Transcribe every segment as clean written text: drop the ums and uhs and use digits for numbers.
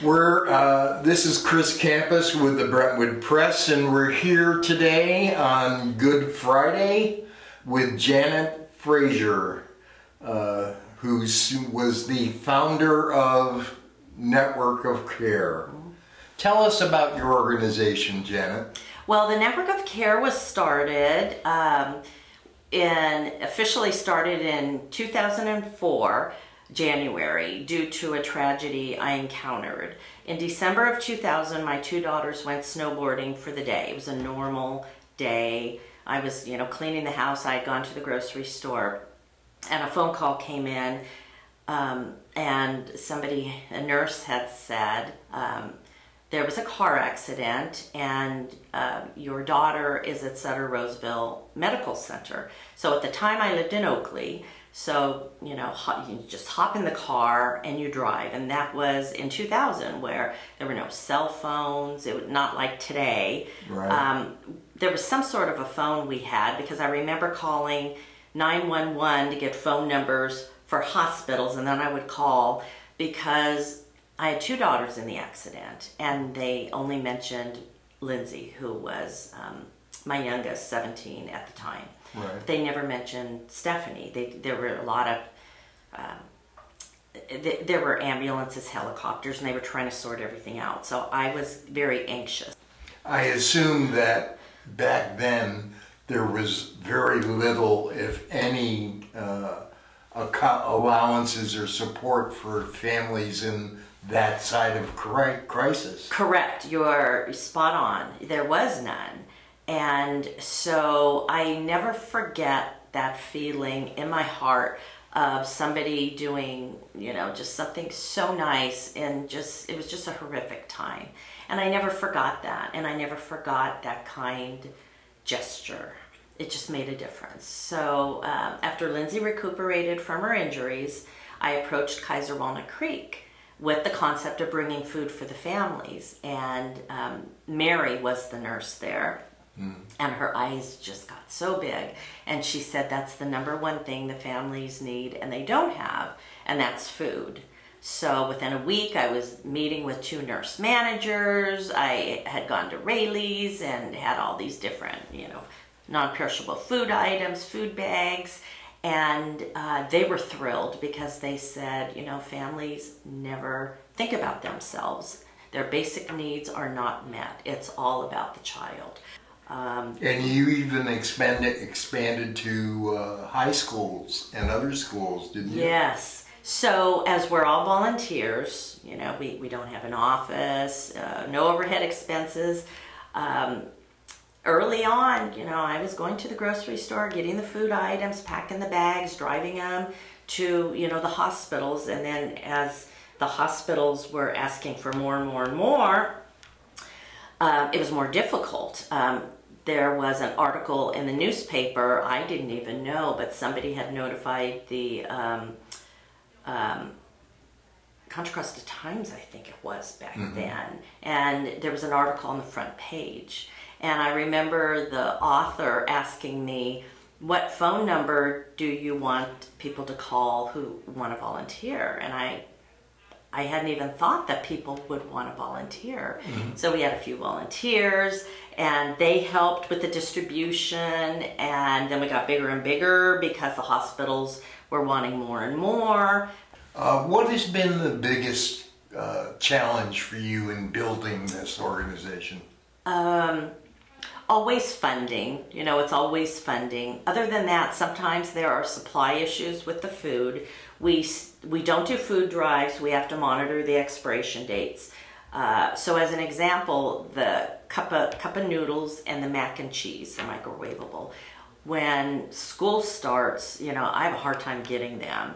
This is Chris Campus with the Brentwood Press, and we're here today on Good Friday with Janet Frazier, who was the founder of Network of Care. Tell us about your organization, Janet. Well, the Network of Care was started, officially started in 2004. January, due to a tragedy I encountered. In December of 2000, my two daughters went snowboarding for the day. It was a normal day. I was, cleaning the house. I had gone to the grocery store, and a phone call came in, and a nurse had said, there was a car accident, and your daughter is at Sutter Roseville Medical Center. So at the time I lived in Oakley. So, you just hop in the car and you drive. And that was in 2000, where there were no cell phones. It was not like today. Right. There was some sort of a phone we had, because I remember calling 911 to get phone numbers for hospitals. And then I would call because I had two daughters in the accident. And they only mentioned Lindsay, who was my youngest, 17 at the time. Right. They never mentioned Stephanie. There were a lot of, there were ambulances, helicopters, and they were trying to sort everything out. So I was very anxious. I assume that back then there was very little, if any, allowances or support for families in that side of crisis. Correct. You're spot on. There was none. And so I never forget that feeling in my heart of somebody doing, just something so nice, and it was just a horrific time. And I never forgot that. And I never forgot that kind gesture. It just made a difference. So after Lindsay recuperated from her injuries, I approached Kaiser Walnut Creek with the concept of bringing food for the families. And Mary was the nurse there. And her eyes just got so big. And she said that's the number one thing the families need and they don't have, and that's food. So within a week, I was meeting with two nurse managers. I had gone to Rayleigh's and had all these different, non-perishable food items, food bags. And they were thrilled, because they said, families never think about themselves. Their basic needs are not met. It's all about the child. And you even expanded to high schools and other schools, didn't you? Yes. So as we're all volunteers, we don't have an office, no overhead expenses. Early on, I was going to the grocery store, getting the food items, packing the bags, driving them to, the hospitals. And then as the hospitals were asking for more and more and more, it was more difficult. There was an article in the newspaper, I didn't even know, but somebody had notified the Contra Costa Times, I think it was back then, and there was an article on the front page. And I remember the author asking me, what phone number do you want people to call who want to volunteer? And I hadn't even thought that people would want to volunteer. So we had a few volunteers, and they helped with the distribution, and then we got bigger and bigger because the hospitals were wanting more and more. What has been the biggest challenge for you in building this organization? Always funding. It's always funding. Other than that, sometimes there are supply issues with the food. We don't do food drives. We have to monitor the expiration dates. So as an example, the cup of noodles and the mac and cheese are microwavable. When school starts, I have a hard time getting them.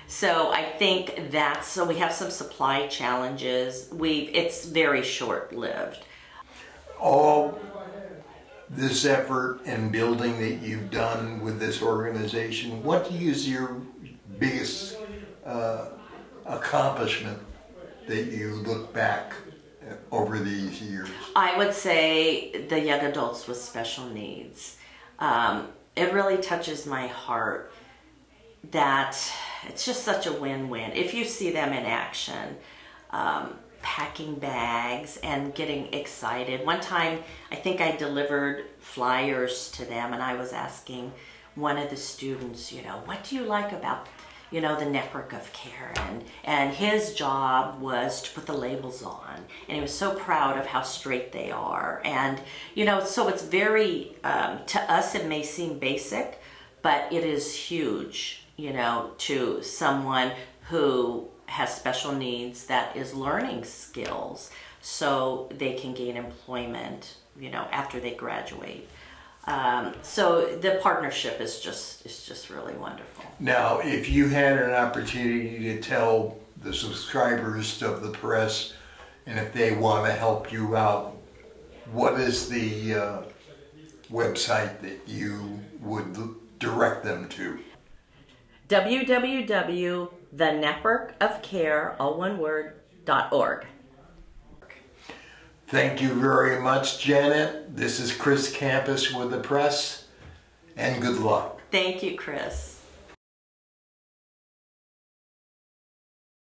So I think so we have some supply challenges. It's very short-lived. All this effort and building that you've done with this organization, what is your biggest accomplishment that you look back over these years? I would say the young adults with special needs. It really touches my heart that it's just such a win-win. If you see them in action, packing bags and getting excited. One time, I think I delivered flyers to them, and I was asking one of the students, what do you like about, the network of care? And his job was to put the labels on, and he was so proud of how straight they are. And, so it's very, to us it may seem basic, but it is huge, to someone who has special needs that is learning skills so they can gain employment, after they graduate. So the partnership is just really wonderful. Now, if you had an opportunity to tell the subscribers of the press, and if they want to help you out, what is the website that you would direct them to? www.thenetworkofcare, all one word, .org. Thank you very much, Janet. This is Chris Campus with the press, and good luck. Thank you, Chris.